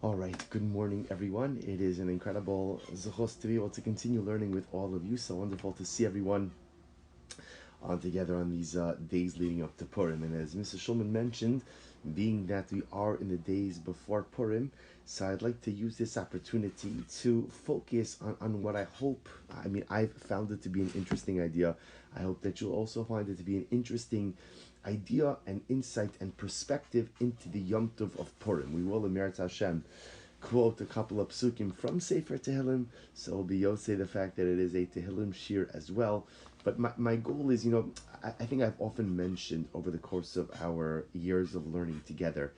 All right, good morning, everyone. It is an incredible zechus to be able to continue learning with all of you. So wonderful to see everyone on together on these days leading up to Purim. And as Mr. Schulman mentioned, being that we are in the days before Purim, so I'd like to use this opportunity to focus on what I hope, I've found it to be an interesting idea. I hope that you'll also find it to be an interesting idea and insight and perspective into the Yom Tov of Purim. We will, Emeretz Hashem, quote a couple of psukim from Sefer Tehillim, so it'll be Yosei the fact that it is a Tehillim shiur as well. But my goal is, I think I've often mentioned over the course of our years of learning together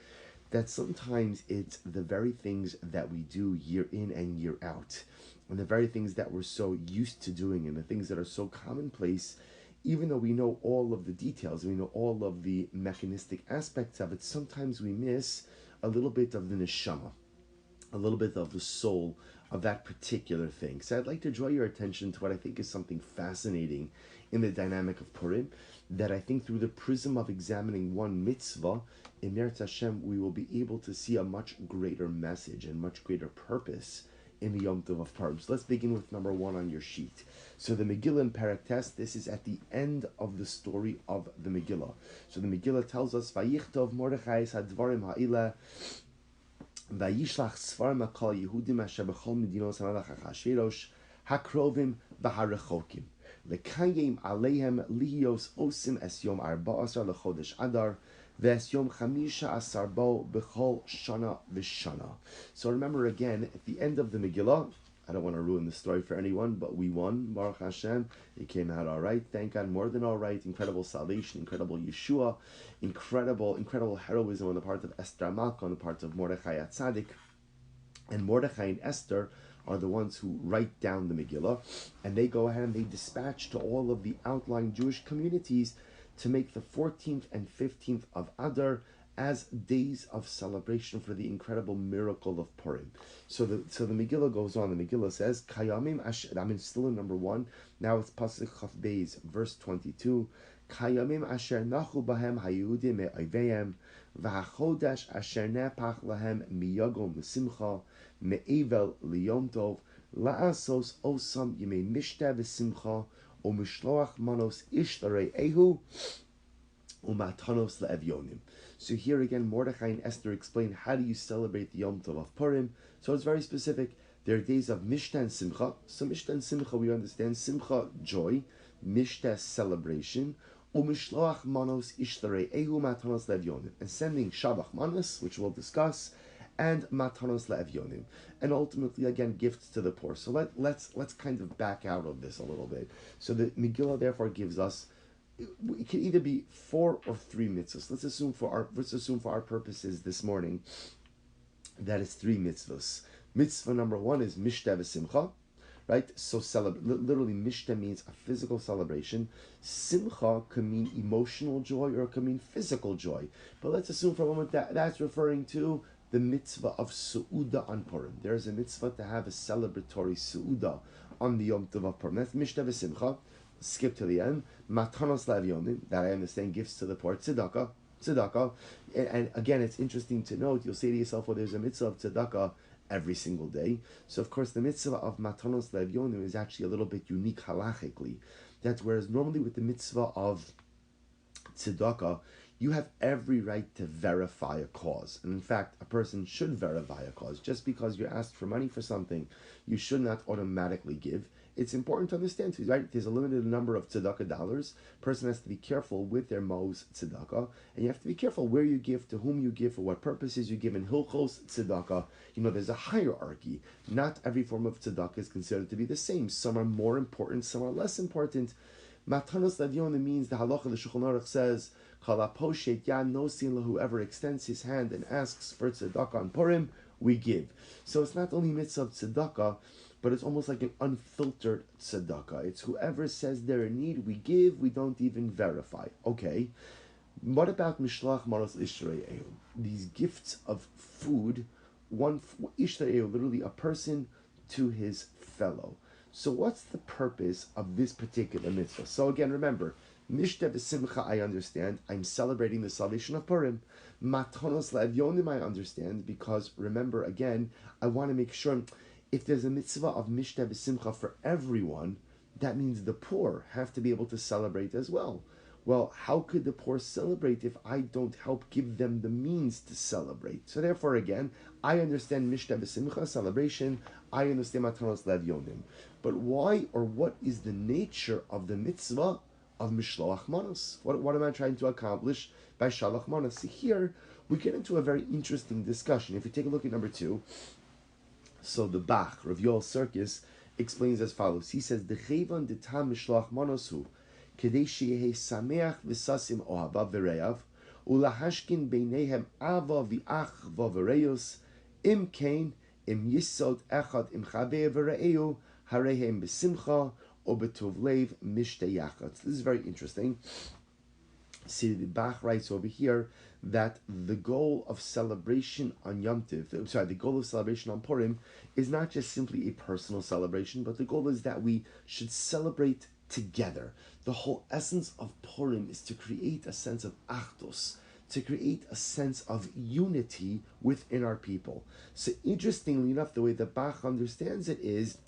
that sometimes it's the very things that we do year in and year out, and the very things that we're so used to doing, and the things that are so commonplace, even though we know all of the details, we know all of the mechanistic aspects of it, sometimes we miss a little bit of the neshama, a little bit of the soul of that particular thing. So I'd like to draw your attention to what I think is something fascinating in the dynamic of Purim, that I think through the prism of examining one mitzvah, in Meretz Hashem, we will be able to see a much greater message and much greater purpose in the Yom Tov of Purim. So let's begin with number one on your sheet. So the Megillah in Perek Tes, this is at the end of the story of the Megillah. So the Megillah tells us, Vayichtov Mordechai hadvarim ha'ileh, Vayishlach Sfarim Akal Yehudim Asher B'chol Medinos Hamelach Achashverosh Hakrovim V'Harechokim Lekayim Aleihem Lihios Osim Es Yom Arba Asar Lechodesh Adar Ves Yom Chamisha Asar Bo B'chol Shana V'Shana. So remember again, at the end of the Megillah, I don't want to ruin the story for anyone, but we won, Baruch Hashem. It came out all right, thank God, more than all right. Incredible salvation, incredible Yeshua, incredible heroism on the part of Esther Malka, on the part of Mordechai Atzadik. And Mordechai and Esther are the ones who write down the Megillah, and they go ahead and they dispatch to all of the outlying Jewish communities to make the 14th and 15th of Adar as days of celebration for the incredible miracle of Purim. So the Megillah goes on. The Megillah says, Kayamim Asher, still in number one. Now it's Pasuk Chaf Beis, verse 22. Kayamim Asher Nachu Bahem Hayudim Me'ayveim V'Hachodesh Asher Nepach Lahem Miyagom L'Simcha Me'evel Liyom Tov La'asos Osam Yemei Mishta V'Simcha O Mishloach Manos Ishtarei Ehu Umatanos Le'evyonim. So here again, Mordechai and Esther explain how do you celebrate the Yom Tov of Purim. So it's very specific. There are days of Mishta and Simcha. So Mishta and Simcha, we understand. Simcha, joy. Mishta, celebration. Umishloach manos ishtarei ehu matanos le'evyonim. And sending shabach manos, which we'll discuss, and matanos le'evyonim. And ultimately, again, gifts to the poor. So let's kind of back out of this a little bit. So the Megillah therefore gives us, it can either be 4 or 3 mitzvahs. Let's assume for our purposes this morning that it's 3 mitzvahs. Mitzvah number 1 is Mishta v'Simcha, right? So literally Mishta means a physical celebration. Simcha can mean emotional joy or it can mean physical joy. But let's assume for a moment that that's referring to the mitzvah of Su'uda on Purim. There is a mitzvah to have a celebratory Su'uda on the Yom Tov of Purim. That's Mishta v'Simcha. Skip to the end. Matanos le'evyonim, that I understand, gifts to the poor. Tzedakah. And again, it's interesting to note, you'll say to yourself, well, there's a mitzvah of tzedakah every single day. So, of course, the mitzvah of matanos le'evyonim is actually a little bit unique halachically. That's whereas normally with the mitzvah of tzedakah, you have every right to verify a cause. And in fact, a person should verify a cause. Just because you're asked for money for something, you should not automatically give. It's important to understand too, right? There's a limited number of tzedakah dollars. A person has to be careful with their mos tzedakah, and you have to be careful where you give, to whom you give, for what purposes you give. In hilchos tzedakah, there's a hierarchy. Not every form of tzedakah is considered to be the same. Some are more important, some are less important. Matanos le'evyonim means the halacha, the Shulchan Aruch says, Kalaposhet yan nosin, whoever extends his hand and asks for tzedakah on Purim, we give. So it's not only mitzvah of tzedakah, but it's almost like an unfiltered tzedakah. It's whoever says they're in need, we give, we don't even verify. Okay, what about mishloach manos ishrei ehu? These gifts of food, one ishrei ehu, literally a person to his fellow. So what's the purpose of this particular mitzvah? So again, remember, Mishta v'simcha, I understand. I'm celebrating the salvation of Purim. Matanos le'evyonim, I understand, because remember again, I want to make sure if there's a mitzvah of mishta v'simcha for everyone, that means the poor have to be able to celebrate as well. Well, how could the poor celebrate if I don't help give them the means to celebrate? So therefore, again, I understand mishta v'simcha, celebration. I understand matanos le'evyonim. But why or what is the nature of the mitzvah of mishloach manos? What am I trying to accomplish by shalach manos? See, here we get into a very interesting discussion. If you take a look at number 2, so the Bach, Rav Yoel Circus, explains as follows. He says, "Dechevan detam mishloach manos hu, kedei sheyehe sameach v'sasim ohava v'reav, ulahashkin beinehem ava v'ach v'vereyos, im kain, im yisod echad im chaveh v're'eu, harehem b'simcha, or b'tov lev mishte yachat." This is very interesting. See, the Bach writes over here that the goal of celebration on Yom Tov, the goal of celebration on Purim is not just simply a personal celebration, but the goal is that we should celebrate together. The whole essence of Purim is to create a sense of achdus, to create a sense of unity within our people. So interestingly enough, the way the Bach understands it is,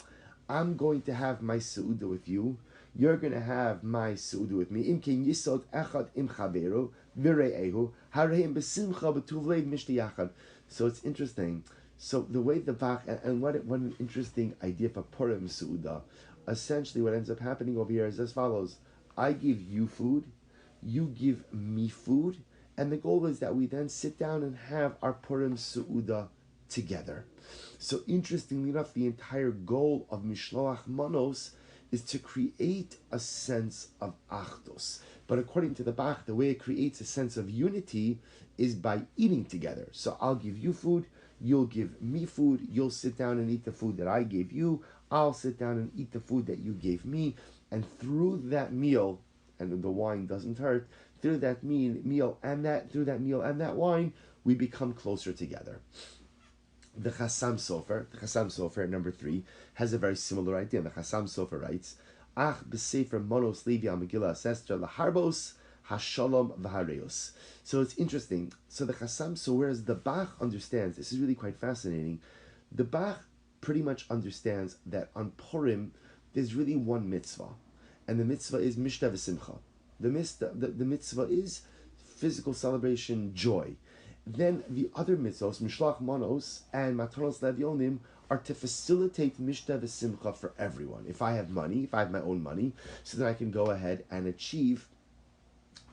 I'm going to have my Seudah with you. You're going to have my Seudah with me. Im ken yisod echad im chaveru v're'ehu hareim b'simcha b'tuv leiv mishti yachad. So it's interesting. So the way the Bach, and what an interesting idea for Purim Seudah. Essentially what ends up happening over here is as follows. I give you food, you give me food, and the goal is that we then sit down and have our Purim Seudah together. So interestingly enough, the entire goal of Mishloach Manos is to create a sense of Achdus. But according to the Bach, the way it creates a sense of unity is by eating together. So I'll give you food, you'll give me food, you'll sit down and eat the food that I gave you, I'll sit down and eat the food that you gave me, and through that meal, and the wine doesn't hurt, through that meal and that wine, we become closer together. The Chassam Sofer, number 3, has a very similar idea. The Chassam Sofer writes, Ach b'sefer monos levi al Megillah asestra laharbos hashalom v'hareos. So it's interesting. So the Chassam, whereas the Bach understands, this is really quite fascinating, the Bach pretty much understands that on Purim, there's really one mitzvah. And the mitzvah is mishta v'simcha. The mitzvah is physical celebration, joy. Then the other mitzvahs, Mishloach Manos and Matanos Levyonim, are to facilitate Mishta v'Simcha for everyone. If I have money, if I have my own money, so that I can go ahead and achieve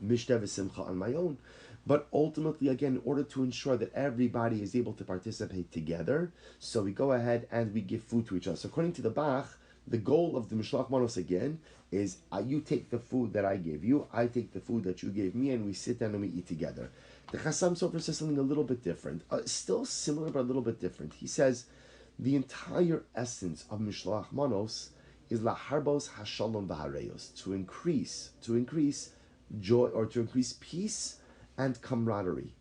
Mishta v'Simcha on my own. But ultimately, again, in order to ensure that everybody is able to participate together, so we go ahead and we give food to each other. So according to the Bach, the goal of the Mishloach Manos again is you take the food that I gave you, I take the food that you gave me, and we sit down and we eat together. The Chassam Sofer says something a little bit different, still similar but a little bit different. He says the entire essence of Mishloach Manos is laharbos hashalom v'hareos, to increase joy, or to increase peace and camaraderie.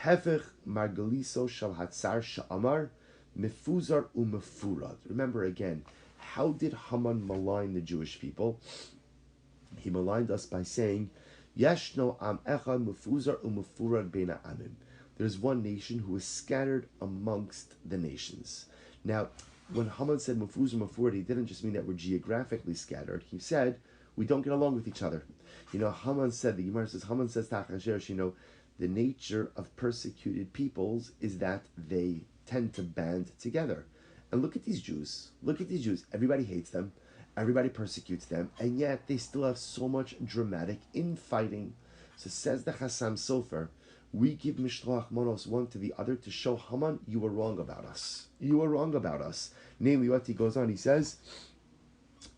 Hefech margaliso shal hatzar sha'amar mefuzar umefurad. Remember again, how did Haman malign the Jewish people? He maligned us by saying, Yeshno am echad mefuzar umefurad beina amim. There's one nation who is scattered amongst the nations. Now, when Haman said mefuzar mefurad, he didn't just mean that we're geographically scattered. He said we don't get along with each other. Haman said, the Gemara says, Haman says, the nature of persecuted peoples is that they tend to band together. And look at these Jews. Everybody hates them. Everybody persecutes them. And yet they still have so much dramatic infighting. So says the Chassam Sofer, we give Mishloach Manos one to the other to show Haman, you were wrong about us. Namely, what he goes on, he says,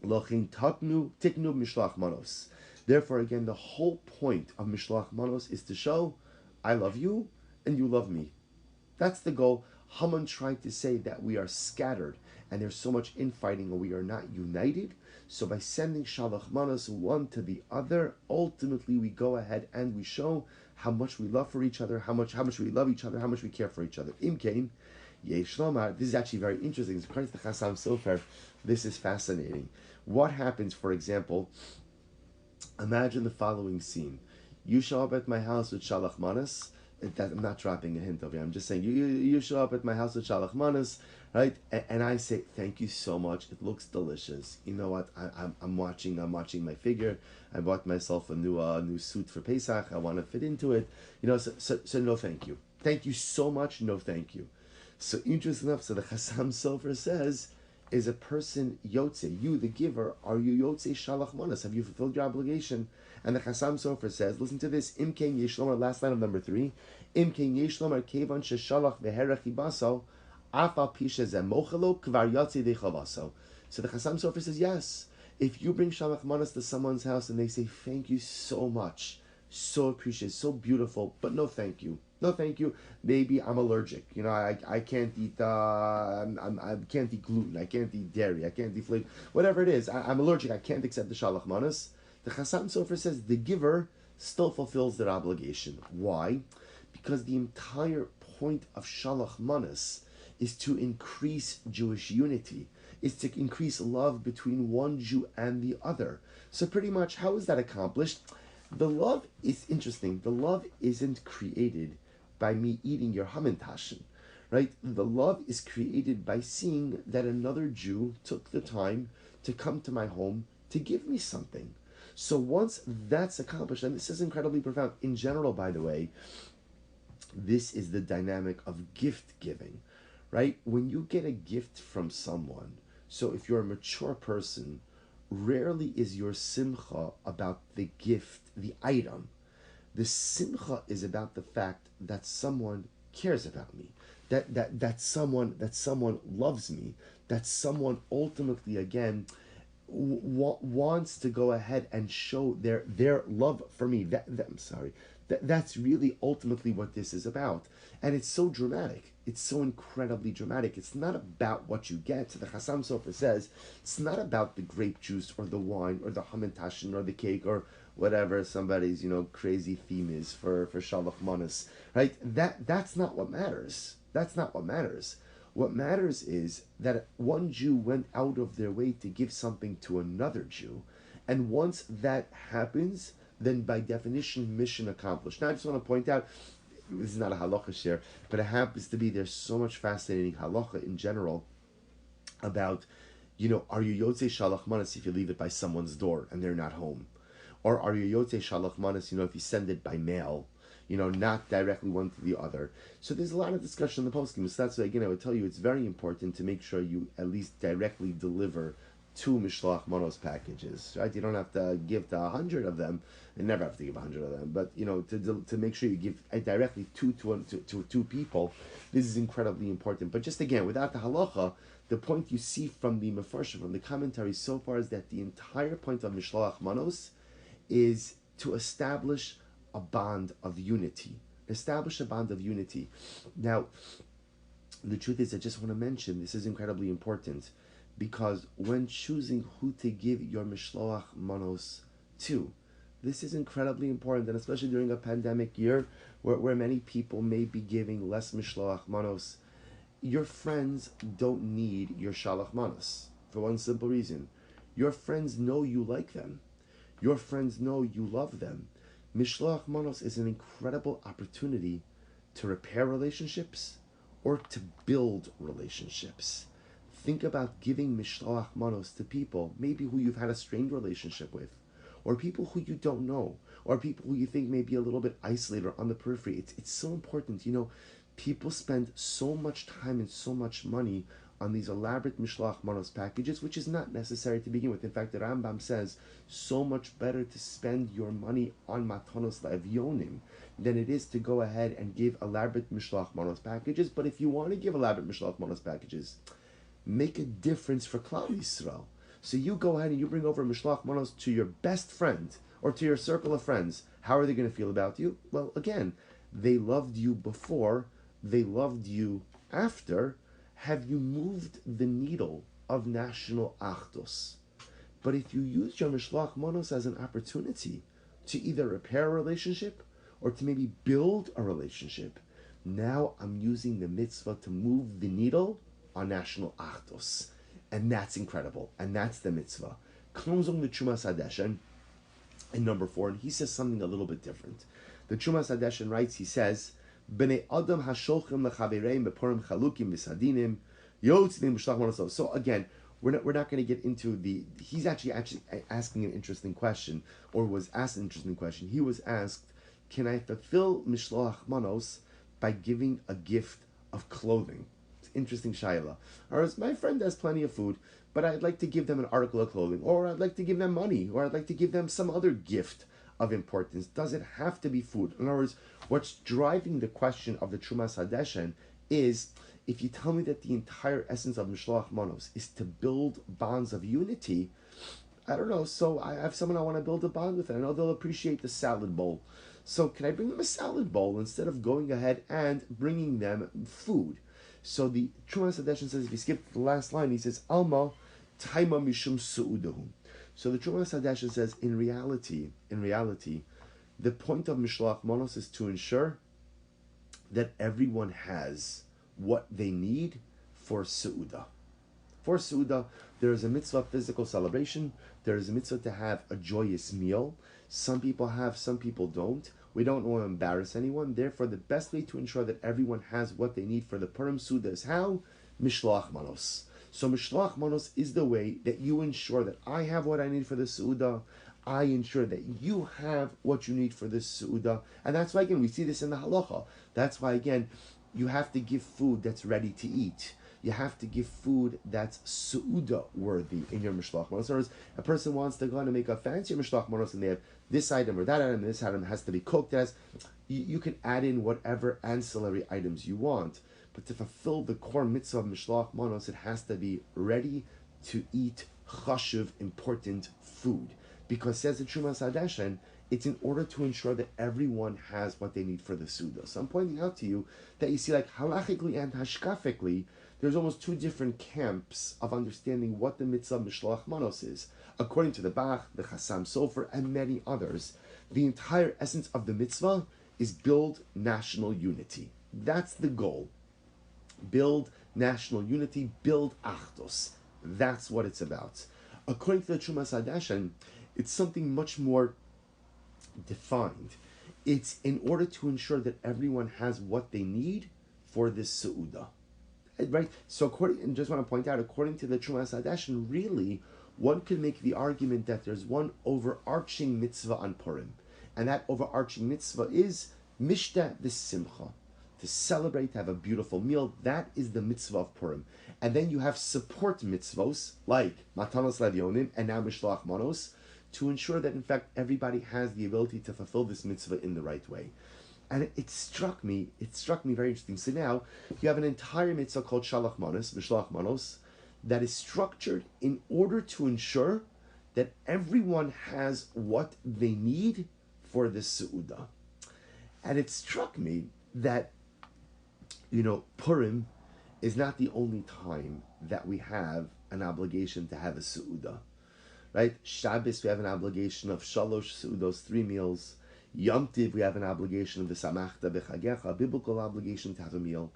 Lochin tiknu Mishloach Manos. Therefore, again, the whole point of Mishloach Manos is to show, I love you and you love me. That's the goal. Haman tried to say that we are scattered and there's so much infighting and we are not united. So by sending Shalach Manos one to the other, ultimately we go ahead and we show how much we love for each other, how much we love each other, how much we care for each other. Imkain, Yesh Lomar. This is actually very interesting. According to the Chassam Sofer, this is fascinating. What happens, for example, Imagine the following scene. You show up at my house with shalach manas. I'm not dropping a hint over here. I'm just saying you show up at my house with shalach manas, right? And I say thank you so much. It looks delicious. You know what? I'm watching my figure. I bought myself a new suit for Pesach. I want to fit into it. So no thank you. Thank you so much. No thank you. So interesting enough. So the Chassam Sofer says, is a person yotze, you the giver, are you yotze shalach manas? Have you fulfilled your obligation? And the Chassam Sofer says, listen to this, Im ken yeshlomar, last line of number 3, Im ken yeshlomar kevan sheshalach veherach ibaso, afal pisha zemochelo kvar yotze dechavaso. So the Chassam Sofer says, yes, if you bring shalach manas to someone's house and they say, thank you so much, so appreciated, so beautiful, but no thank you. No, thank you. Maybe I'm allergic. I can't eat. I can't eat gluten. I can't eat dairy. I can't eat flavor. Whatever it is, I'm allergic. I can't accept the shalach manas. The Chassam Sofer says the giver still fulfills their obligation. Why? Because the entire point of shalach manas is to increase Jewish unity. Is to increase love between one Jew and the other. So pretty much, how is that accomplished? The love is interesting. The love isn't created by me eating your hamantaschen, right? The love is created by seeing that another Jew took the time to come to my home to give me something. So once that's accomplished, and this is incredibly profound. In general, by the way, this is the dynamic of gift giving, right? When you get a gift from someone, so if you're a mature person, rarely is your simcha about the gift, the item. The simcha is about the fact that someone cares about me, that someone loves me, that someone ultimately again wants to go ahead and show their love for me. I'm sorry. That's really ultimately what this is about, and it's so dramatic. It's so incredibly dramatic. It's not about what you get. The Chassam Sofer says it's not about the grape juice or the wine or the hamantaschen or the cake or whatever somebody's crazy theme is for shalach manas, right? That's not what matters. That's not what matters. What matters is that one Jew went out of their way to give something to another Jew, and once that happens, then by definition, mission accomplished. Now I just want to point out, this is not a halacha share, but it happens to be, there's so much fascinating halacha in general about, are you yotze shalach manas if you leave it by someone's door and they're not home? Or are you yotze shalach manas, if you send it by mail, not directly one to the other. So there's a lot of discussion in the poskim. So that's why, again, I would tell you it's very important to make sure you at least directly deliver 2 mishloach manos packages, right? You don't have to give to 100 of them. You never have to give 100 of them, but to make sure you give directly to two people. This is incredibly important. But just again, without the halacha, the point you see from the mefarshim, from the commentary so far, is that the entire point of mishloach manos is to establish a bond of unity. Establish a bond of unity. Now, the truth is, I just want to mention, this is incredibly important, because when choosing who to give your mishloach manos to, this is incredibly important, and especially during a pandemic year where many people may be giving less mishloach manos. Your friends don't need your shalach manos for one simple reason. Your friends know you like them. Your friends know you love them. Mishloach manos is an incredible opportunity to repair relationships or to build relationships. Think about giving mishloach manos to people maybe who you've had a strained relationship with, or people who you don't know, or people who you think may be a little bit isolated or on the periphery. It's so important. People spend so much time and so much money on these elaborate mishloach manos packages, which is not necessary to begin with. In fact, the Rambam says so much better to spend your money on matanos la'evyonim than it is to go ahead and give elaborate mishloach manos packages. But if you want to give elaborate mishloach manos packages, make a difference for Klal Yisrael. So you go ahead and you bring over mishloach manos to your best friend or to your circle of friends. How are they going to feel about you? Well, again, they loved you before, they loved you after. Have you moved the needle of national achdus? But if you use your mishloach manos as an opportunity to either repair a relationship or to maybe build a relationship, now I'm using the mitzvah to move the needle on national achdus. And that's incredible. And that's the mitzvah. Klumzong the Chumas Hadeshen. in number 4, and he says something a little bit different. The Trumas Hadeshen writes, he says, B'nei Adam hasholchim lechavereim bepurim chalukim v'sadinim yotzim b'shlach manosos. So again, we're not going to get into the. He's actually asking an interesting question, or was asked an interesting question. He was asked, "Can I fulfill mishloach manos by giving a gift of clothing?" It's interesting shayla. Or as my friend has plenty of food, but I'd like to give them an article of clothing, or I'd like to give them money, or I'd like to give them some other gift of importance. Does it have to be food? In other words, what's driving the question of the Trumas Hadeshen is, if you tell me that the entire essence of Mishloach Manos is to build bonds of unity, I don't know, so I have someone I want to build a bond with, and I know they'll appreciate the salad bowl. So can I bring them a salad bowl instead of going ahead and bringing them food? So the Trumas Hadeshen says, if you skip the last line, he says, Alma Taima Mishum Su'udahu. So the Trumas Hadeshen says, in reality, the point of Mishloach Manos is to ensure that everyone has what they need for Su'udah. For Su'udah, there is a mitzvah of physical celebration. There is a mitzvah to have a joyous meal. Some people have, some people don't. We don't want to embarrass anyone. Therefore, the best way to ensure that everyone has what they need for the Purim Su'udah is how? Mishloach Manos. So Mishloach Manos is the way that you ensure that I have what I need for the Su'udah. I ensure that you have what you need for the Su'udah. And that's why, again, we see this in the halacha. That's why, again, you have to give food that's ready to eat. You have to give food that's Su'udah worthy in your Mishloach Manos. In other words, a person wants to go and make a fancy Mishloach Manos, and they have this item or that item, and this item has to be cooked as. You can add in whatever ancillary items you want. But to fulfill the core mitzvah of Mishloach Manos, it has to be ready to eat chashuv, important food. Because says the Trumas Hadeshen, it's in order to ensure that everyone has what they need for the Suda. So I'm pointing out to you that you see, like, halachically and hashkafically, there's almost two different camps of understanding what the mitzvah of Mishloach Manos is. According to the Bach, the Chassam Sofer, and many others, the entire essence of the mitzvah is build national unity. That's the goal. Build national unity, build achdos. That's what it's about. According to the Trumas Hadeshen, it's something much more defined. It's in order to ensure that everyone has what they need for this Su'udah. Right? So and just want to point out, according to the Trumas Hadeshen, really, one could make the argument that there's one overarching mitzvah on Purim. And that overarching mitzvah is Mishta V'Simcha. To celebrate, to have a beautiful meal. That is the mitzvah of Purim. And then you have support mitzvos, like Matanos Levionim, and now Mishloach Manos, to ensure that, in fact, everybody has the ability to fulfill this mitzvah in the right way. And it struck me very interesting. So now, you have an entire mitzvah called Shalach Manos, Mishloach Manos, that is structured in order to ensure that everyone has what they need for this Su'udah. And it struck me that, Purim is not the only time that we have an obligation to have a Su'udah. Right? Shabbos, we have an obligation of Shalosh Su'udos, 3 meals. Yom Tiv, we have an obligation of the Samachta B'Chagecha, a biblical obligation to have a meal.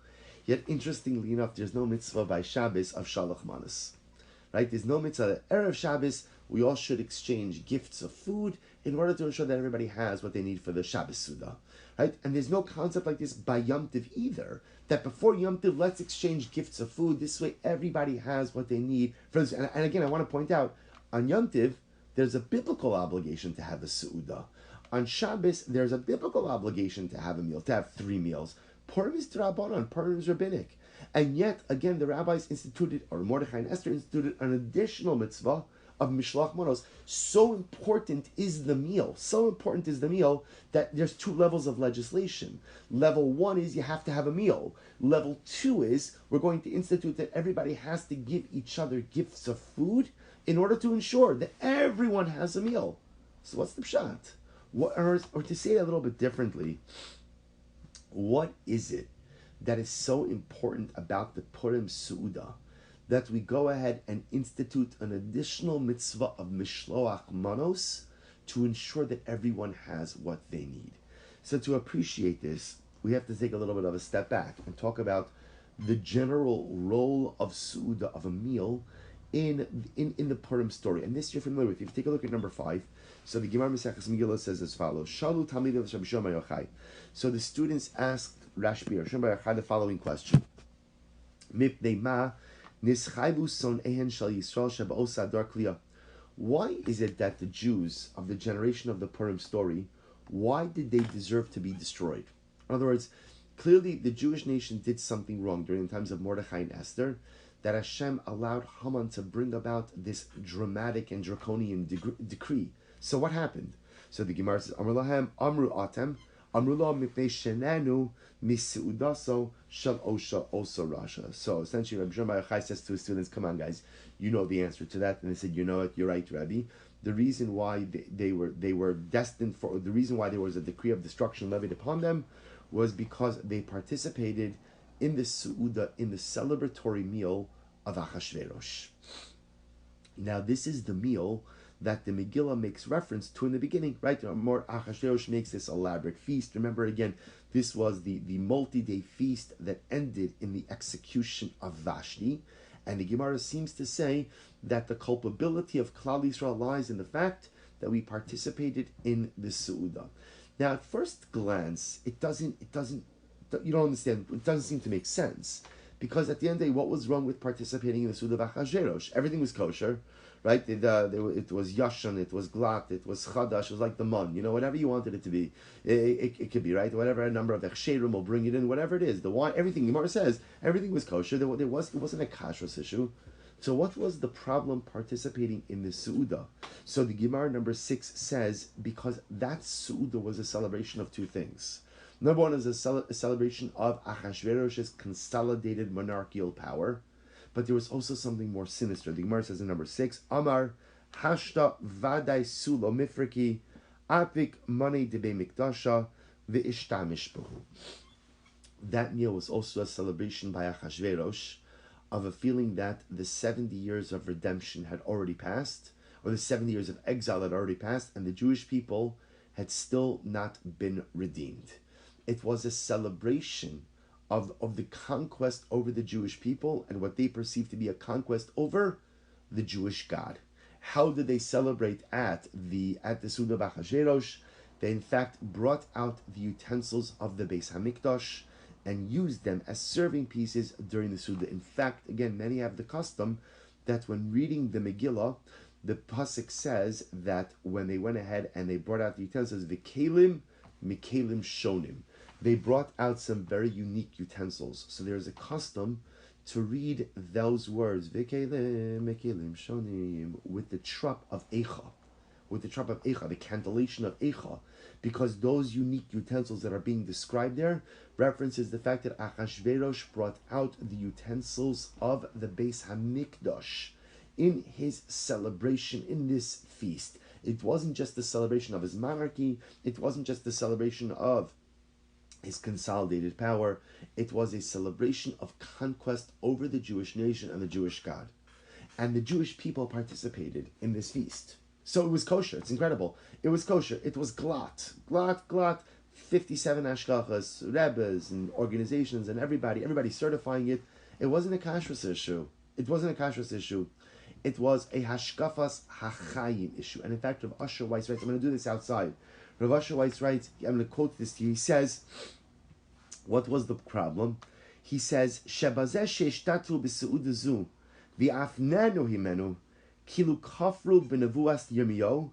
Yet, interestingly enough, there's no mitzvah by Shabbos of Shalach Manos. Right? There's no mitzvah that Erev Shabbos, we all should exchange gifts of food in order to ensure that everybody has what they need for the Shabbos Suda. Right? And there's no concept like this by Yom Tiv either, that before Yom Tiv, let's exchange gifts of food. This way, everybody has what they need for this. And again, I want to point out, on Yom Tiv, there's a biblical obligation to have a Su'udah. On Shabbos, there's a biblical obligation to have a meal, to have 3 meals. Purim is D'Rabbanan, Purim is rabbinic. And yet, again, the rabbis instituted, or Mordechai and Esther instituted, an additional mitzvah of Mishloach Manos. So important is the meal, that there's 2 levels of legislation. Level 1 is you have to have a meal. Level 2 is we're going to institute that everybody has to give each other gifts of food in order to ensure that everyone has a meal. So what's the pshat? Or to say it a little bit differently, what is it that is so important about the Purim Su'udah that we go ahead and institute an additional mitzvah of Mishloach Manos to ensure that everyone has what they need? So to appreciate this, we have to take a little bit of a step back and talk about the general role of Su'udah, of a meal, in the Purim story, and this you're familiar with. If you take a look at number 5, so the Gemara Maseches Megillah says as follows: Shalu Talmidim Rabbi Shimon Bar Yochai. So the students asked Rashbi or Shimon Bar Yochai the following question: Mipnei ma nischayvu son'ehen shel Yisrael shebe'os hadar kliya. Why is it that the Jews of the generation of the Purim story, why did they deserve to be destroyed? In other words, clearly the Jewish nation did something wrong during the times of Mordechai and Esther, that Hashem allowed Haman to bring about this dramatic and draconian decree. So what happened? So the Gemara says, Amru lahem, Amru atem, Amru lo mipnei shenenu misudaso shel osha osa rasha. So essentially, Rabbi Shimon Bar Yochai says to his students, come on guys, you know the answer to that. And they said, you know what, you're right, Rabbi. The reason why they were destined for, the reason why there was a decree of destruction levied upon them was because they participated in the Su'uda, in the celebratory meal of Achashverosh. Now, this is the meal that the Megillah makes reference to in the beginning, right? More Achashverosh makes this elaborate feast. Remember, again, this was the multi-day feast that ended in the execution of Vashti. And the Gemara seems to say that the culpability of Klal Yisrael lies in the fact that we participated in the Su'uda. Now, at first glance, you don't understand, it doesn't seem to make sense. Because at the end of the day, what was wrong with participating in the Suda of Achashverosh? Everything was kosher, right? It was Yashan, it was Glat, it was Chadash, it was like the Mun, whatever you wanted it to be. It could be, right? Whatever number of Echsherim will bring it in, whatever it is. The wine, everything, Gemara says, everything was kosher. It wasn't a kashrus issue. So what was the problem participating in the Su'uda? So the Gemara number 6 says, because that Su'uda was a celebration of two things. Number one is a celebration of Achashverosh's consolidated monarchical power, but there was also something more sinister. The Gemara says in number 6, Amar Hashta Vadai Sulo Mifriki Apik Mane Debe Mikdasha Ve'ishtamish. That meal was also a celebration by Achashverosh of a feeling that the 70 years of redemption had already passed, or the 70 years of exile had already passed, and the Jewish people had still not been redeemed. It was a celebration of the conquest over the Jewish people and what they perceived to be a conquest over the Jewish God. How did they celebrate at the Suda B'Achashverosh? They in fact brought out the utensils of the Beis Hamikdash and used them as serving pieces during the Suda. In fact, again, many have the custom that when reading the Megillah, the Pasuk says that when they went ahead and they brought out the utensils, V'kelim Mikelim Shonim, they brought out some very unique utensils. So there's a custom to read those words, V'kelim Mikelim Shonim, with the trup of Eicha, the cantillation of Eicha, because those unique utensils that are being described there references the fact that Achashverosh brought out the utensils of the Beis Hamikdash in his celebration, in this feast. It wasn't just the celebration of his monarchy, it wasn't just the celebration of his consolidated power, it was a celebration of conquest over the Jewish nation and the Jewish God. And the Jewish people participated in this feast. So it was kosher. It's incredible. It was kosher. It was glat. 57 ashkachas, rebbes, and organizations, and everybody certifying it. It wasn't a kashrus issue. It was a hashkafas hachayim issue. And in fact, Rav Asher Weiss writes, I'm going to do this outside. Rav Asher Weiss writes, I'm going to quote this to you. He says, what was the problem? He says, Shebazeh sheishtatu b'seudazu v'afnenu himenu kilu kafru b'nevuas Yirmiyahu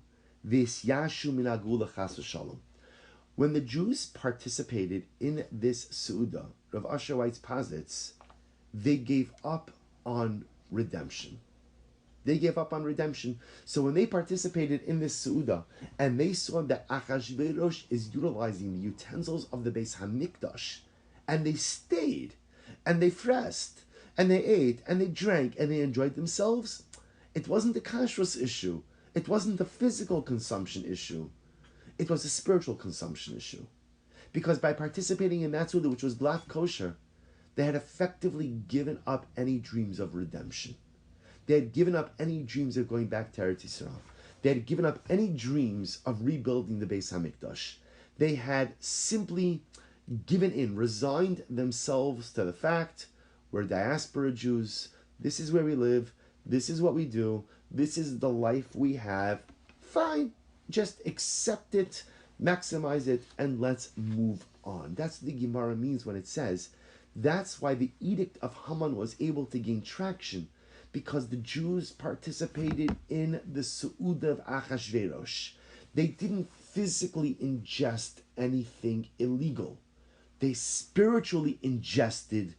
v'isyashu min hagula chas v'shalom. When the Jews participated in this Su'uda, Rav Asher Weiss posits, they gave up on redemption. So when they participated in this Su'uda, and they saw that Achashverosh is utilizing the utensils of the Beis Hamikdash, and they stayed, and they fasted, and they ate, and they drank, and they enjoyed themselves, it wasn't a kashrus issue. It wasn't a physical consumption issue. It was a spiritual consumption issue. Because by participating in that Suda, which was black kosher, they had effectively given up any dreams of redemption. They had given up any dreams of going back to Eretz Yisrael. They had given up any dreams of rebuilding the Beis Hamikdash. They had simply given in, resigned themselves to the fact we're diaspora Jews, this is where we live, This is what we do. This is the life we have. Fine. Just accept it, maximize it, and let's move on. That's what the Gemara means when it says, that's why the edict of Haman was able to gain traction, because the Jews participated in the Su'udah of Achashverosh. They didn't physically ingest anything illegal. They spiritually ingested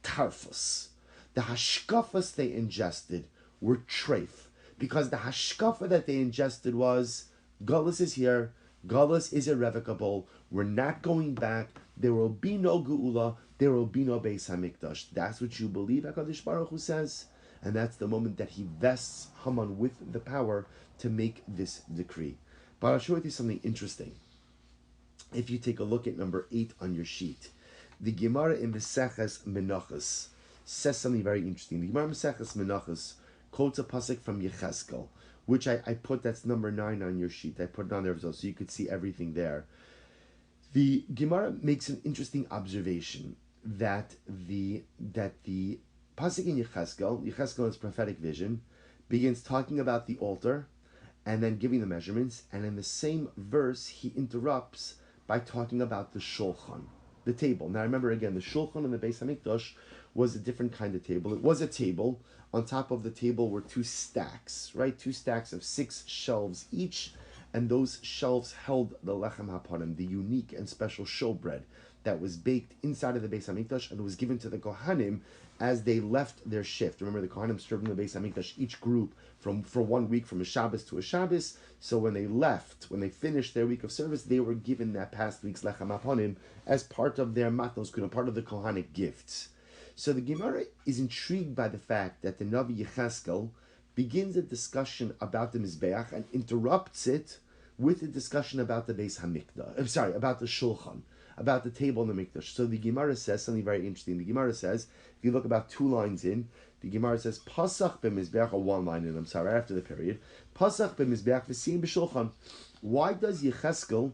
tarfus. The hashkafas they ingested were treif, because the hashkafa that they ingested was, Gullus is here, Gullus is irrevocable, we're not going back, there will be no Geula, there will be no Beis HaMikdash. That's what you believe, HaKadosh Baruch Hu says, and that's the moment that he vests Haman with the power to make this decree. But I'll show you something interesting. If you take a look at number 8 on your sheet, the Gemara in Meseches Menachos says something very interesting. The Gemara in Meseches Menachos quotes a pasuk from Yecheskel, which I put, that's number 9 on your sheet. I put it on there as well, so you could see everything there. The Gemara makes an interesting observation that the pasuk in Yecheskel's prophetic vision, begins talking about the altar and then giving the measurements, and in the same verse he interrupts by talking about the shulchan, the table. Now remember again, the shulchan in the Beis HaMikdash was a different kind of table. It was a table. On top of the table were 2 stacks, right? 2 stacks of 6 shelves each, and those shelves held the lechem hapanim, the unique and special showbread that was baked inside of the Beis HaMikdash and was given to the Kohanim as they left their shift. Remember, the Kohanim served in the Beis HaMikdash, each group for 1 week, from a Shabbos to a Shabbos. So when they left, when they finished their week of service, they were given that past week's lechem hapanim as part of their matnos kuna, part of the Kohanic gifts. So the Gemara is intrigued by the fact that the Navi Yecheskel begins a discussion about the Mizbeach and interrupts it with a discussion about the Beis HaMikdash. About the Shulchan, about the table in the Mikdash. So the Gemara says something very interesting. The Gemara says, if you look about 2 lines in, the Gemara says, Pasach b'Mizbeach, or 1 line in, after the period, Pasach b'Mizbeach v'siyim b'Shulchan. Why does Yecheskel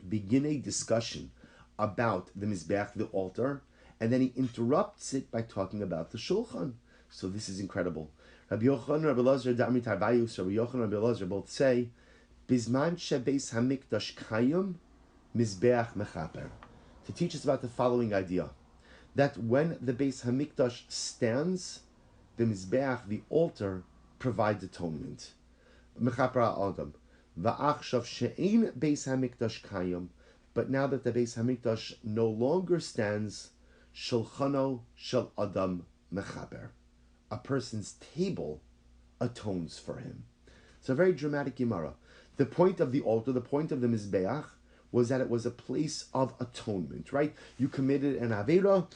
begin a discussion about the Mizbeach, the altar, and then he interrupts it by talking about the Shulchan? So this is incredible. Rabbi Yochanan, Rabbi Elazar, Da'amit Harbayus, Rabbi Yochanan and Rabbi Elazar both say, Bizman shebeis hamikdash kayum, Mizbeach mechaper. To teach us about the following idea, that when the Beis Hamikdash stands, the Mizbeach, the altar, provides atonement. Mechaper ha'adam. Va'achshav she'ein Beis Hamikdash kayum. But now that the Beis Hamikdash no longer stands, Shulchano shel adam mechaper. A person's table atones for him. It's a very dramatic Gemara. The point of the altar, the point of the Mizbeach, was that it was a place of atonement, right? You committed an Aveira,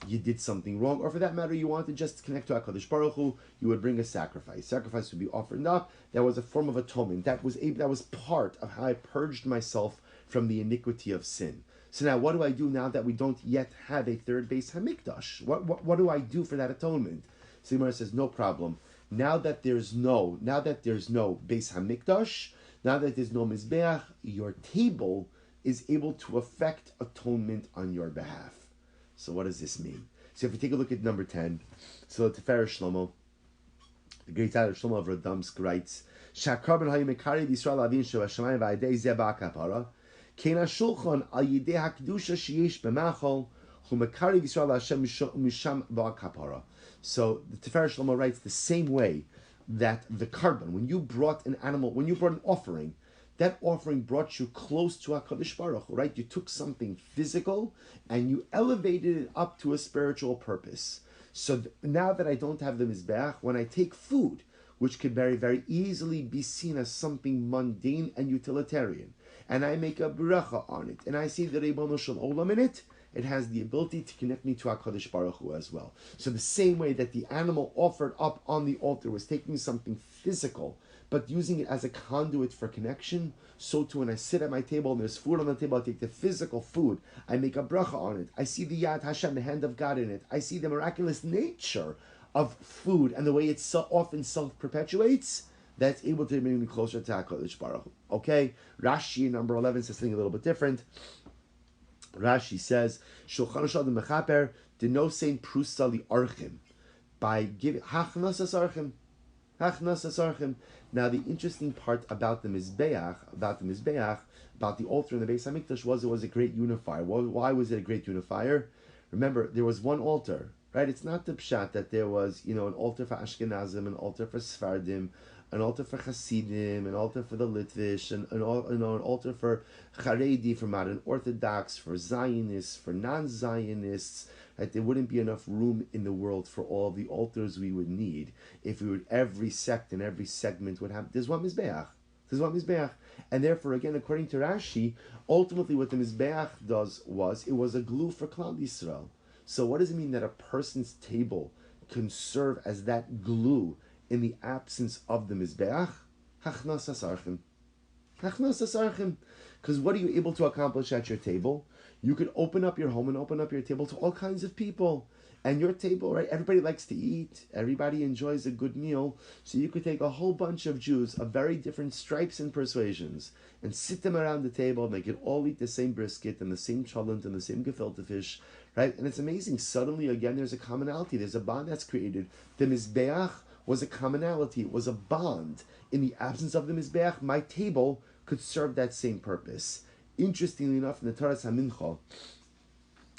you did something wrong, or for that matter, you wanted just to connect to HaKadosh Baruch Hu, you would bring a sacrifice. Sacrifice would be offered up. That was a form of atonement. That was part of how I purged myself from the iniquity of sin. So now, what do I do now that we don't yet have a third Beis Hamikdash? What do I do for that atonement? So Gemara says, no problem. Now that there's no Beis Hamikdash, now that there's no Mizbeach, your table is able to effect atonement on your behalf. So what does this mean? So if we take a look at number 10, so the Tiferes Shlomo, the great Tiferes Shlomo of Radomsk writes, Shakar ben hayimekari b'Yisrael avin shel hashamayim v'ayidei zeh ba'akapara, kein hashulchan al yidei hakdusha sheyesh b'machol humekari b'Yisrael Hashem misham ba'akapara. So the Tiferes Shlomo writes the same way that the carbon, when you brought an animal, when you brought an offering, that offering brought you close to HaKadosh Baruch Hu, right? You took something physical and you elevated it up to a spiritual purpose. So now that I don't have the Mizbeach, when I take food, which could very, very easily be seen as something mundane and utilitarian, and I make a bracha on it, and I see the Ribono Shel Olam in it, it has the ability to connect me to HaKadosh Baruch Hu as well. So the same way that the animal offered up on the altar was taking something physical, but using it as a conduit for connection, so too when I sit at my table and there's food on the table, I take the physical food, I make a bracha on it, I see the Yad Hashem, the hand of God in it, I see the miraculous nature of food and the way it so often self-perpetuates, that's able to bring me closer to HaKadosh Baruch Hu. Okay, Rashi, number 11, says something a little bit different. Rashi says, Shulchan Shadam Mechaper, Deno Sein Prusa Li Archim. by giving hachnas asarchim. Hachnas asarchim. Now the interesting part about the mizbeach, about the altar in the Beis Hamikdash was it was a great unifier. Why was it a great unifier? Remember, there was one altar, right? It's not the pshat that there was, an altar for Ashkenazim, an altar for Sfardim, an altar for Hasidim, an altar for the Litvish, an altar for Haredi, for modern Orthodox, for Zionists, for non-Zionists. Right? There wouldn't be enough room in the world for all the altars we would need if we would every sect and every segment would have. There's one mizbeach. And therefore, again, according to Rashi, ultimately what the mizbeach was it was a glue for Klal Yisrael. So what does it mean that a person's table can serve as that glue in the absence of the mizbeach? Hachnas asarchim. Because what are you able to accomplish at your table? You could open up your home and open up your table to all kinds of people. And your table, right? Everybody likes to eat. Everybody enjoys a good meal. So you could take a whole bunch of Jews of very different stripes and persuasions and sit them around the table and they could all eat the same brisket and the same cholent and the same gefilte fish, right? And it's amazing. Suddenly, again, there's a commonality. There's a bond that's created. The Mizbeach was a commonality. It was a bond. In the absence of the Mizbeach, my table could serve that same purpose. Interestingly enough, in the Torah HaMincha,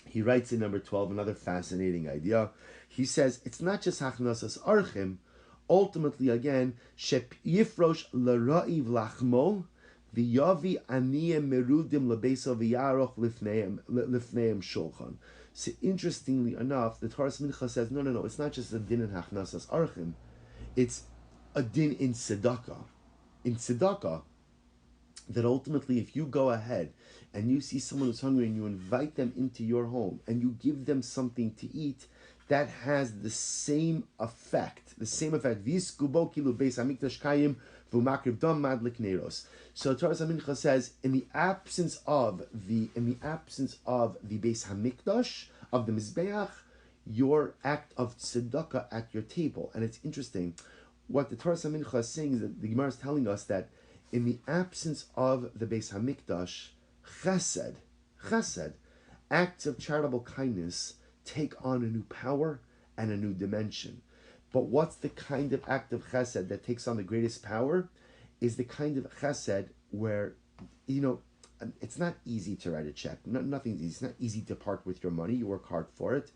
he writes in number 12 another fascinating idea. He says it's not just hachnasas archim. Ultimately, again, shep yifrosh l'ra'iv lachmo v'yavi aniyem merudim lebeso v'yaroch lifneim shulchan. So interestingly enough, the Torah Mincha says no. It's not just a din in hachnasas archim. It's a din in tzedakah. In tzedakah, that ultimately, if you go ahead and you see someone who's hungry and you invite them into your home and you give them something to eat, that has the same effect. So Torah Mincha says, in the absence of the Beis Hamikdash, of the Mizbeach, your act of tzedakah at your table. And it's interesting, what the Torah Mincha is saying is that the Gemara is telling us that in the absence of the Beis Hamikdash, chesed, acts of charitable kindness take on a new power and a new dimension. But what's the kind of act of chesed that takes on the greatest power? Is the kind of chesed where, it's not easy to write a check. Nothing's easy. It's not easy to part with your money. You work hard for it.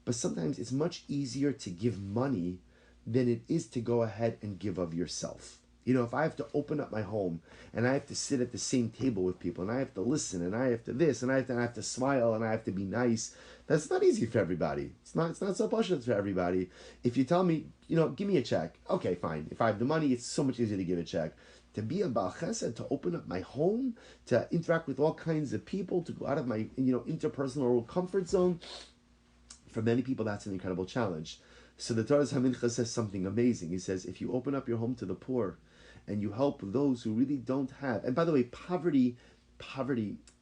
But sometimes it's much easier to give money than it is to go ahead and give of yourself. If I have to open up my home and I have to sit at the same table with people and I have to listen and I have to this and I have to smile and I have to be nice, that's not easy for everybody. It's not so positive for everybody. If you tell me, give me a check, okay, fine. If I have the money, it's so much easier to give a check. To be a Baal Chesed, to open up my home, to interact with all kinds of people, to go out of my interpersonal comfort zone, for many people that's an incredible challenge. So the Torah HaMincha says something amazing. He says, if you open up your home to the poor, and you help those who really don't have. And by the way, poverty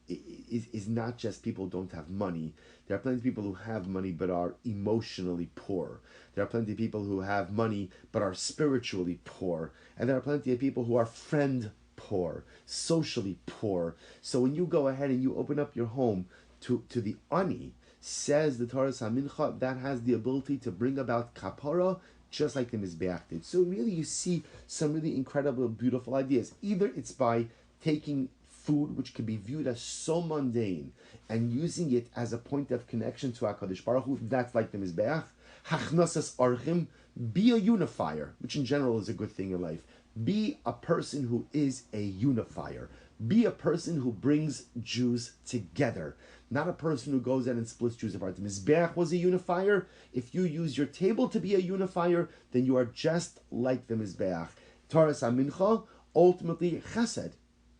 is not just people who don't have money. There are plenty of people who have money but are emotionally poor. There are plenty of people who have money but are spiritually poor. And there are plenty of people who are friend poor, socially poor. So when you go ahead and you open up your home to the ani, says the Torah HaMincha, that has the ability to bring about kapara, just like the Mizbeach did. So really you see some really incredible, beautiful ideas. Either it's by taking food, which can be viewed as so mundane, and using it as a point of connection to HaKadosh Baruch Hu, that's like the Mizbeach. Hachnasas archim, be a unifier, which in general is a good thing in life. Be a person who is a unifier. Be a person who brings Jews together. Not a person who goes in and splits Jews apart. The Mizbeach was a unifier. If you use your table to be a unifier, then you are just like the Mizbeach. Torah HaMincha, ultimately chesed.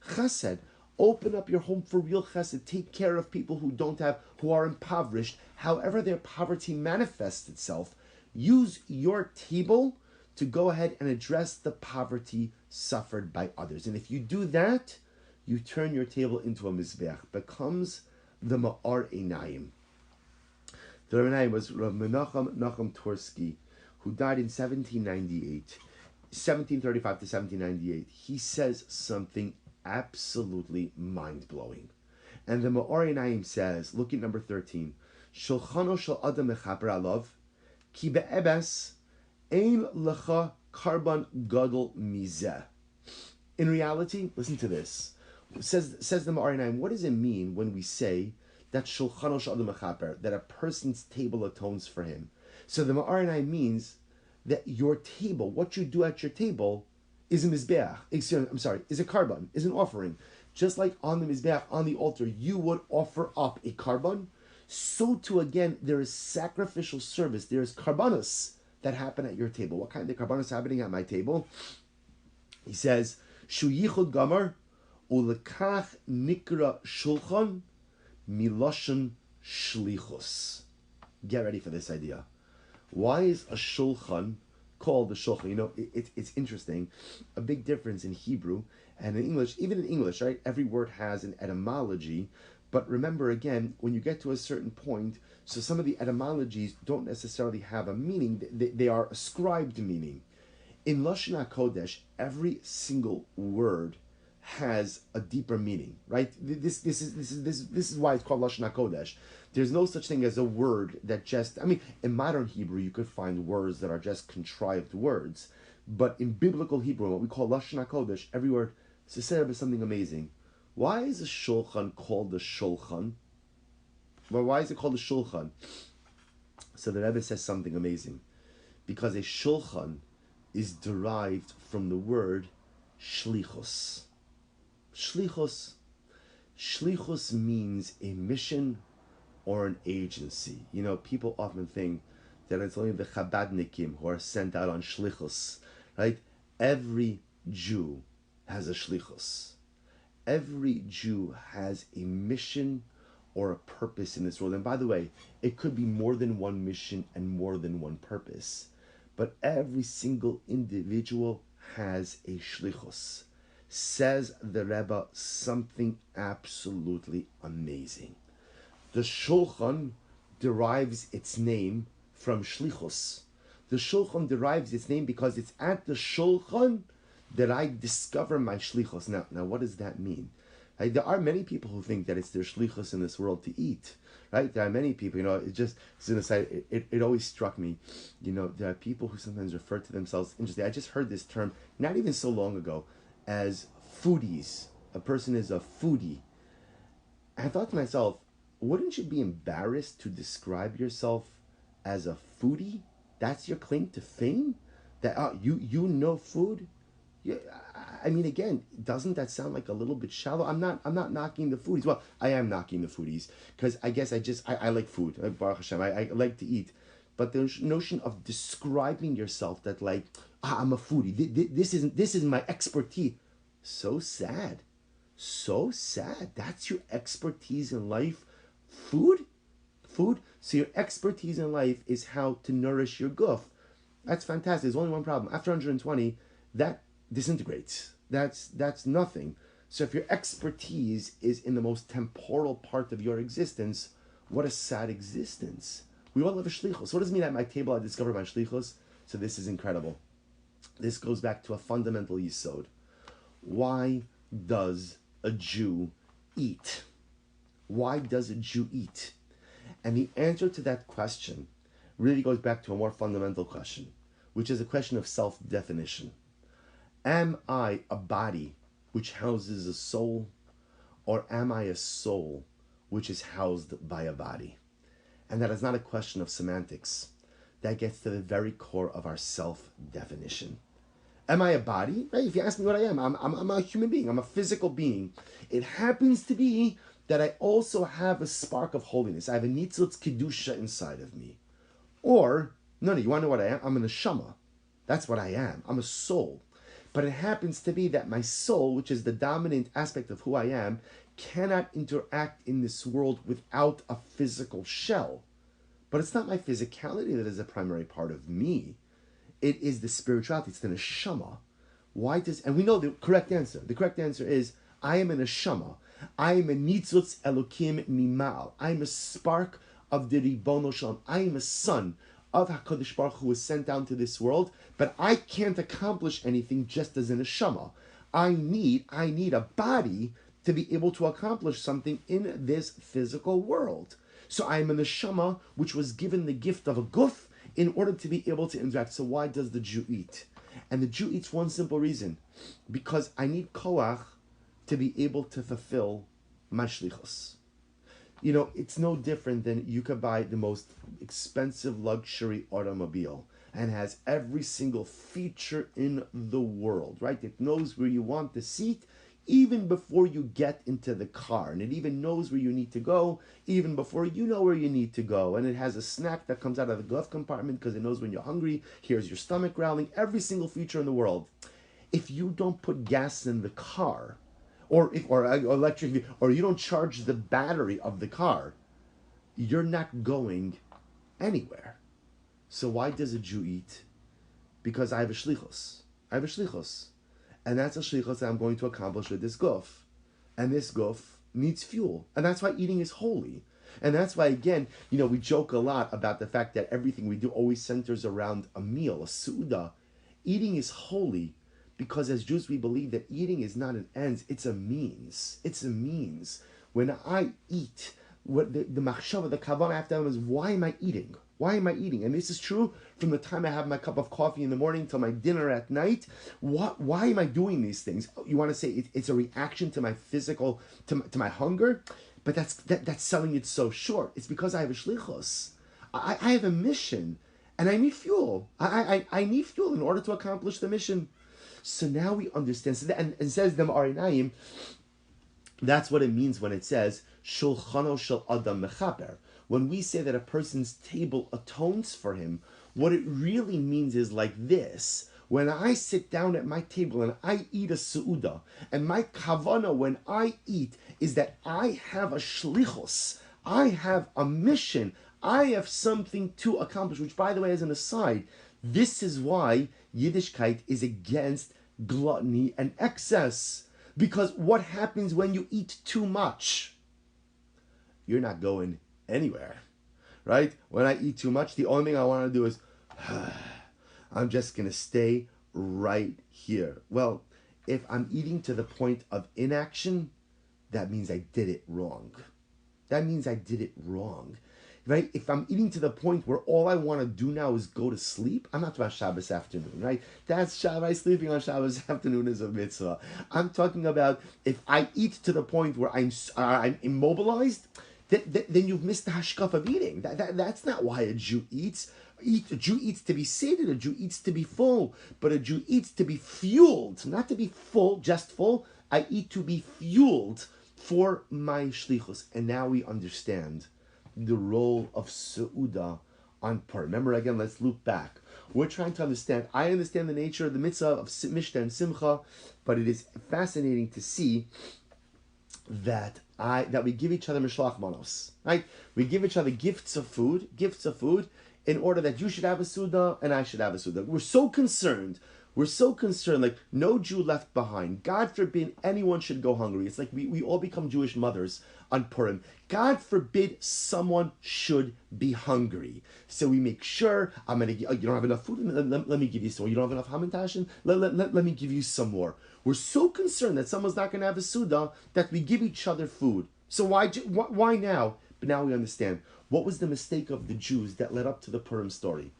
Chesed. Open up your home for real chesed. Take care of people who don't have, who are impoverished. However their poverty manifests itself, use your table to go ahead and address the poverty suffered by others. And if you do that, you turn your table into a Mizbeach. Becomes the Ma'ar Einayim. The Ma'ar Einayim was Rav Menachem Nachum Tursky, who died in 1735 to 1798. He says something absolutely mind-blowing. And the Ma'ar Einayim says, look at number 13, Shulchano shel Adam mechaper alav, Ki be'ebes ein lecha karban gadol mizeh. In reality, listen to this. Says the Ma'arinayim, what does it mean when we say that shulchano sh'adam mechaper, that a person's table atones for him? So the Ma'arinayim means that your table, what you do at your table, is a mizbeach. Is a karban, is an offering. Just like on the mizbeach, on the altar, you would offer up a karban. So too, again, there is sacrificial service. There is karbanos that happen at your table. What kind of karbanos happening at my table? He says, Shu yichud gamar ulekach nikra shulchan miloshen shlichus. Get ready for this idea. Why is a shulchan called a shulchan? You know, it's interesting. A big difference in Hebrew and in English, even in English, right? Every word has an etymology. But remember, again, when you get to a certain point, so some of the etymologies don't necessarily have a meaning. They are ascribed meaning. In Lashon HaKodesh, every single word has a deeper meaning, right? This is why it's called Lashon HaKodesh. There's no such thing as a word that just, in modern Hebrew, you could find words that are just contrived words. But in biblical Hebrew, what we call Lashon HaKodesh, every word is something amazing. Why is a shulchan called a shulchan? Well, why is it called a shulchan? So the Rebbe says something amazing. Because a shulchan is derived from the word shlichus. Shlichus. Shlichus means a mission or an agency. You know, people often think that it's only the Chabadnikim who are sent out on shlichus, right? Every Jew has a shlichus. Every Jew has a mission or a purpose in this world. And by the way, it could be more than one mission and more than one purpose. But every single individual has a shlichus. Says the Rebbe something absolutely amazing. The shulchan derives its name from shlichus. The shulchan derives its name because it's at the shulchan that I discover my shlichus. Now, what does that mean? There are many people who think that it's their shlichus in this world to eat. Right? There are many people, it always struck me, there are people who sometimes refer to themselves, interesting, I just heard this term, not even so long ago, as foodies. A person is a foodie. I thought to myself, wouldn't you be embarrassed to describe yourself as a foodie? That's your claim to fame? That you know food? Yeah, again, doesn't that sound like a little bit shallow? I'm not knocking the foodies. Well, I am knocking the foodies because I guess I like food. Baruch Hashem, I like to eat. But the notion of describing yourself that I'm a foodie. This isn't my expertise. So sad. So sad. That's your expertise in life. Food. So your expertise in life is how to nourish your guf. That's fantastic. There's only one problem. After 120, that disintegrates. That's nothing. So if your expertise is in the most temporal part of your existence, what a sad existence. We all have a shlichus. What does it mean at my table I discover my shlichus? So this is incredible. This goes back to a fundamental yisod. Why does a Jew eat? Why does a Jew eat? And the answer to that question really goes back to a more fundamental question, which is a question of self-definition. Am I a body which houses a soul, or am I a soul which is housed by a body? And that is not a question of semantics. That gets to the very core of our self-definition. Am I a body? Right? If you ask me what I am, I'm a human being. I'm a physical being. It happens to be that I also have a spark of holiness. I have a nitzutz kedusha inside of me. Or, no, you want to know what I am? I'm an neshama. That's what I am. I'm a soul. But it happens to be that my soul, which is the dominant aspect of who I am, cannot interact in this world without a physical shell. But it's not my physicality that is a primary part of me. It is the spirituality. It's the neshama. And we know the correct answer. The correct answer is, I am a neshama. I am a nitzutz elokim mimal. I am a spark of the Ribono Shalom. I am a son of HaKadosh Baruch Hu, was sent down to this world, but I can't accomplish anything just as a neshama. I need a body to be able to accomplish something in this physical world. So I am a neshama which was given the gift of a guf in order to be able to interact. So why does the Jew eat? And the Jew eats one simple reason, because I need koach to be able to fulfill my shlichus. It's no different than you could buy the most expensive luxury automobile and has every single feature in the world, right? It knows where you want the seat even before you get into the car, and it even knows where you need to go even before you know where you need to go, and it has a snack that comes out of the glove compartment because it knows when you're hungry, hears your stomach growling, every single feature in the world. If you don't put gas in the car, or electric, or you don't charge the battery of the car, you're not going anywhere. So why does a Jew eat? Because I have a shlichus. And that's a shlichus that I'm going to accomplish with this guf. And this guf needs fuel. And that's why eating is holy. And that's why, again, we joke a lot about the fact that everything we do always centers around a meal, a su'udah. Eating is holy because as Jews we believe that eating is not an end, it's a means. It's a means. When I eat, what the machshava, the kavanah I have to have is, why am I eating? Why am I eating? And this is true from the time I have my cup of coffee in the morning till my dinner at night. Why am I doing these things? You want to say it's a reaction to my physical, to my hunger? But that's selling it so short. It's because I have a shlichus. I have a mission, and I need fuel. I need fuel in order to accomplish the mission. So now we understand. So and says the Arinayim, that's what it means when it says Shulchano Shel Adam Mechaper. When we say that a person's table atones for him, what it really means is like this. When I sit down at my table and I eat a su'udah, and my kavana when I eat is that I have a shlichus, I have a mission, I have something to accomplish, which, by the way, as an aside, this is why Yiddishkeit is against gluttony and excess. Because what happens when you eat too much? You're not going anywhere, right? When I eat too much, the only thing I want to do is, I'm just going to stay right here. Well, if I'm eating to the point of inaction, that means I did it wrong. Right? If I'm eating to the point where all I want to do now is go to sleep, I'm not talking about Shabbos afternoon, right? That's Shabbos. Sleeping on Shabbos afternoon is a mitzvah. I'm talking about if I eat to the point where I'm immobilized, then you've missed the hashkaf of eating. That's not why a Jew eats. A Jew eats to be sated. A Jew eats to be full. But a Jew eats to be fueled, not to be full, just full. I eat to be fueled for my shlichus. And now we understand the role of Su'udah on Purim. Remember, again, let's loop back. We're trying to understand. I understand the nature of the mitzvah of Mishta and Simcha, but it is fascinating to see that we give each other mishloach manos, right? We give each other gifts of food, in order that you should have a suda and I should have a suda. We're so concerned, like no Jew left behind. God forbid anyone should go hungry. It's like we all become Jewish mothers on Purim. God forbid someone should be hungry. So we make sure, you don't have enough food, let me give you some more. You don't have enough hamantashen, let me give you some more. We're so concerned that someone's not going to have a suda that we give each other food. So why now? But now we understand. What was the mistake of the Jews that led up to the Purim story?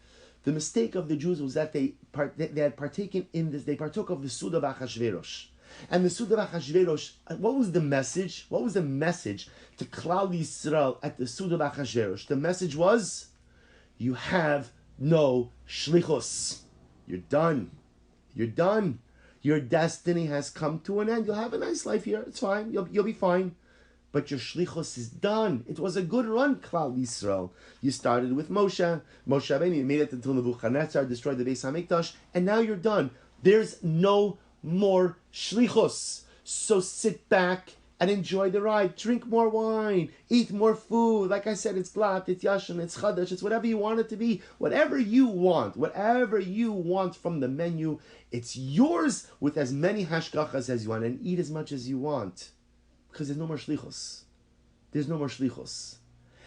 The mistake of the Jews was that they had partaken in this. They partook of the Suda of Achashverosh. And the Suda of Achashverosh, what was the message? What was the message to Klal Yisrael at the Suda of Achashverosh? The message was, you have no shlichus. You're done. Your destiny has come to an end. You'll have a nice life here. It's fine. You'll be fine. But your shlichus is done. It was a good run, Klal Yisrael. You started with Moshe Rabbeinu, you made it until Nebuchadnezzar destroyed the Beis Hamikdash, and now you're done. There's no more shlichus. So sit back and enjoy the ride. Drink more wine. Eat more food. Like I said, it's blat, it's yashin, it's chadash, it's whatever you want it to be. Whatever you want from the menu, it's yours with as many hashgachas as you want, and eat as much as you want. Because there's no more shlichus.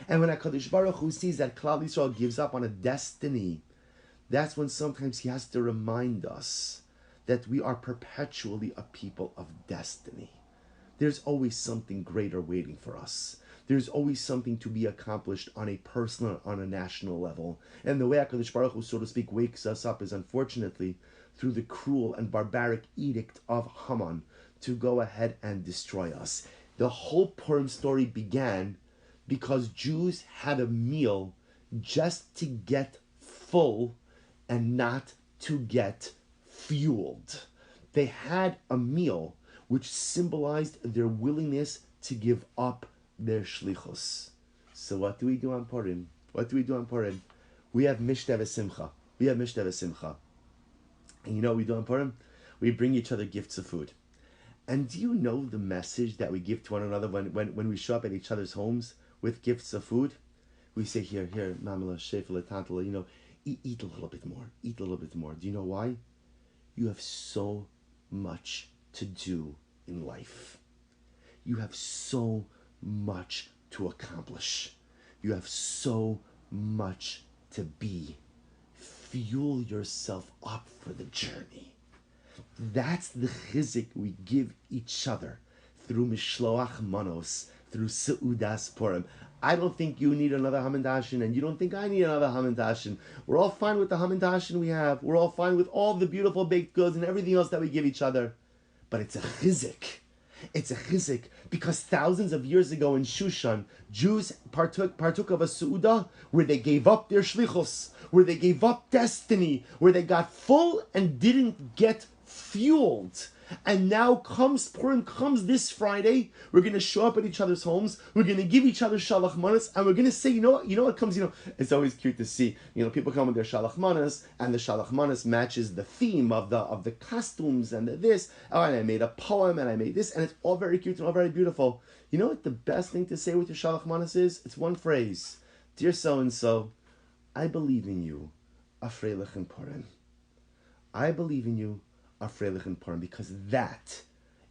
And when HaKadosh Baruch Hu sees that Klal Yisrael gives up on a destiny, that's when sometimes he has to remind us that we are perpetually a people of destiny. There's always something greater waiting for us. There's always something to be accomplished on a personal, on a national level. And the way HaKadosh Baruch Hu, so to speak, wakes us up is unfortunately through the cruel and barbaric edict of Haman to go ahead and destroy us. The whole Purim story began because Jews had a meal just to get full and not to get fueled. They had a meal which symbolized their willingness to give up their shlichus. So what do we do on Purim? What do we do on Purim? We have Mishteh V'Simcha. We have Mishteh V'Simcha. And you know what we do on Purim? We bring each other gifts of food. And do you know the message that we give to one another when we show up at each other's homes with gifts of food? We say, here, mamela, shefela, tantala, eat a little bit more. Eat a little bit more. Do you know why? You have so much to do in life. You have so much to accomplish. You have so much to be. Fuel yourself up for the journey. That's the chizik we give each other through Mishloach Manos, through Seudas Purim. I don't think you need another Hamendashin, and you don't think I need another Hamendashin. We're all fine with the Hamendashin we have. We're all fine with all the beautiful baked goods and everything else that we give each other. But it's a chizik. It's a chizik because thousands of years ago in Shushan, Jews partook of a Seudah where they gave up their shlichus, where they gave up destiny, where they got full and didn't get fueled. And now Purim comes this Friday. We're going to show up at each other's homes. We're going to give each other shalach manas, and we're going to say, you know what comes. It's always cute to see. People come with their shalach manas, and the shalach manas matches the theme of the costumes and this. Oh, and I made a poem, and I made this, and it's all very cute and all very beautiful. You know what the best thing to say with your shalach manas is? It's one phrase: dear so and so, I believe in you, afreilich in Purim. I believe in you, afreilich in Purim, because that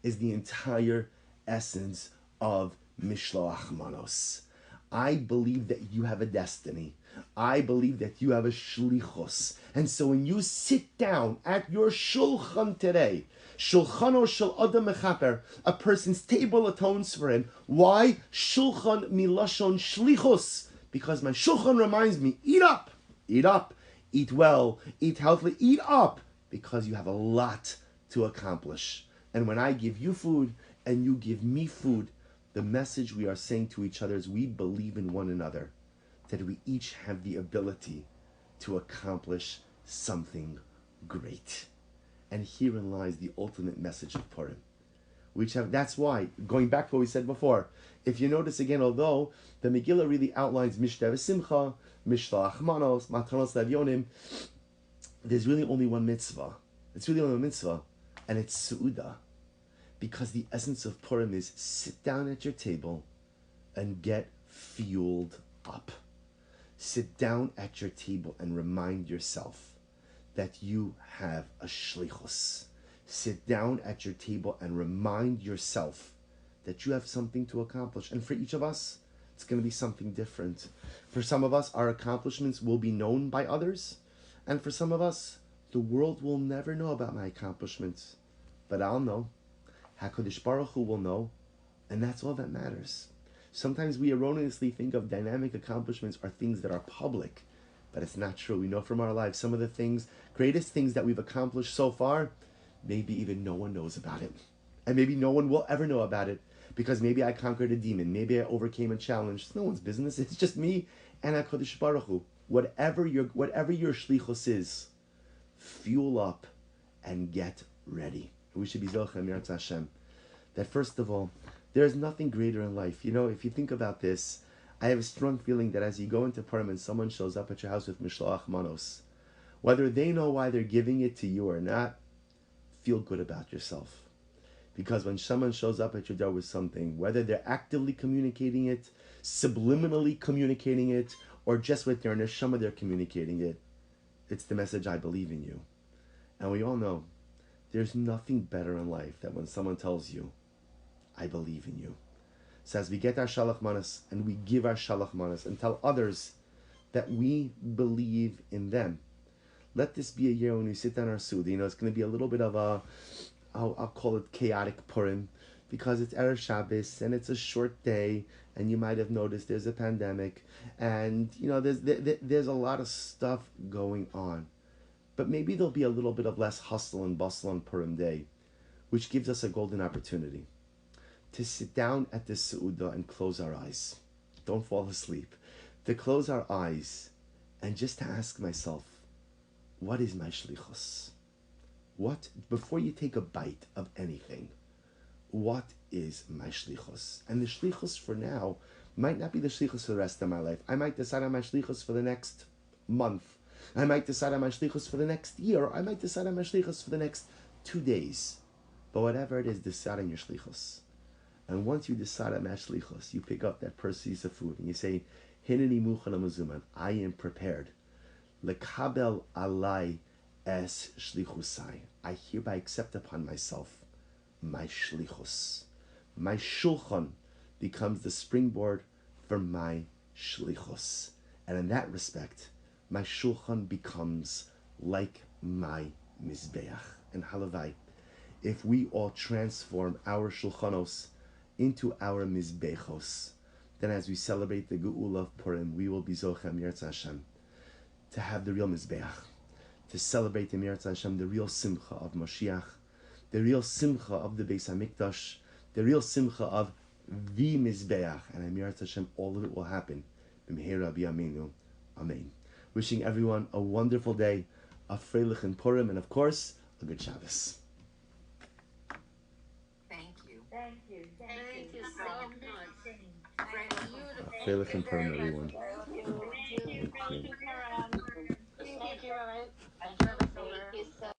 is the entire essence of Mishloach Manos. I believe that you have a destiny. I believe that you have a shlichus. And so when you sit down at your shulchan today, shulchano shel adam mechaper, a person's table atones for him. Why? Shulchan milashon shlichus. Because my shulchan reminds me, eat up, eat well, eat healthily, eat up. Because you have a lot to accomplish. And when I give you food and you give me food, the message we are saying to each other is we believe in one another, that we each have the ability to accomplish something great. And herein lies the ultimate message of Purim. That's why, going back to what we said before, if you notice again, although the Megillah really outlines Mishteh V'Simcha, Mishloach Manos, Matanos Levyonim, there's really only one mitzvah. It's really only one mitzvah, and it's Seudah. Because the essence of Purim is sit down at your table and get fueled up. Sit down at your table and remind yourself that you have a shlichus. Sit down at your table and remind yourself that you have something to accomplish. And for each of us, it's going to be something different. For some of us, our accomplishments will be known by others. And for some of us, the world will never know about my accomplishments. But I'll know. HaKadosh Baruch Hu will know. And that's all that matters. Sometimes we erroneously think of dynamic accomplishments are things that are public. But it's not true. We know from our lives some of the greatest things that we've accomplished so far, maybe even no one knows about it. And maybe no one will ever know about it. Because maybe I conquered a demon. Maybe I overcame a challenge. It's no one's business. It's just me and HaKadosh Baruch Hu. Whatever your shlichus is, fuel up and get ready. We should be zochem Yirtzeh Hashem. That first of all, there is nothing greater in life. If you think about this, I have a strong feeling that as you go into Purim and someone shows up at your house with Mishloach Manos, whether they know why they're giving it to you or not, feel good about yourself. Because when someone shows up at your door with something, whether they're actively communicating it, subliminally communicating it, or just with their neshama they're communicating it, it's the message, I believe in you. And we all know there's nothing better in life than when someone tells you, I believe in you. So as we get our shalach manas and we give our shalach manas and tell others that we believe in them, let this be a year when we sit down our Suda. It's going to be a little bit of I'll call it chaotic Purim. because it's Erev Shabbos and it's a short day, and you might have noticed there's a pandemic, and there's a lot of stuff going on. But maybe there'll be a little bit of less hustle and bustle on Purim Day, which gives us a golden opportunity to sit down at the Seudah and close our eyes. Don't fall asleep. To close our eyes and just to ask myself, what is my shlichus? What, before you take a bite of anything, what is my shlichus? And the shlichus for now might not be the shlichus for the rest of my life. I might decide on my shlichus for the next month. I might decide on my shlichus for the next year. I might decide on my shlichus for the next 2 days. But whatever it is, decide on your shlichus. And once you decide on that shlichus, you pick up that first piece of food and you say, Hineni muchan muzuman, I am prepared. Lekabel alai es shlichusai. I hereby accept upon myself my shlichus. My shulchan becomes the springboard for my shlichus. And in that respect, my shulchan becomes like my mizbeach. And halavai, if we all transform our shulchanos into our mizbechos, then as we celebrate the Geula of Purim, we will be Zochem Yirtzeh Hashem to have the real mizbeach, to celebrate the Yirtzeh Hashem, the real simcha of Mashiach, the real simcha of the Beis HaMikdash, the real simcha of the mizbeach, and Am Yirtzeh Hashem, all of it will happen. B'mehera b'yameinu, amen. Wishing everyone a wonderful day, a freilich in Purim, and of course, a good Shabbos. Thank you so much. Beautiful. Freilich in Purim, everyone. Thank you. Thank you.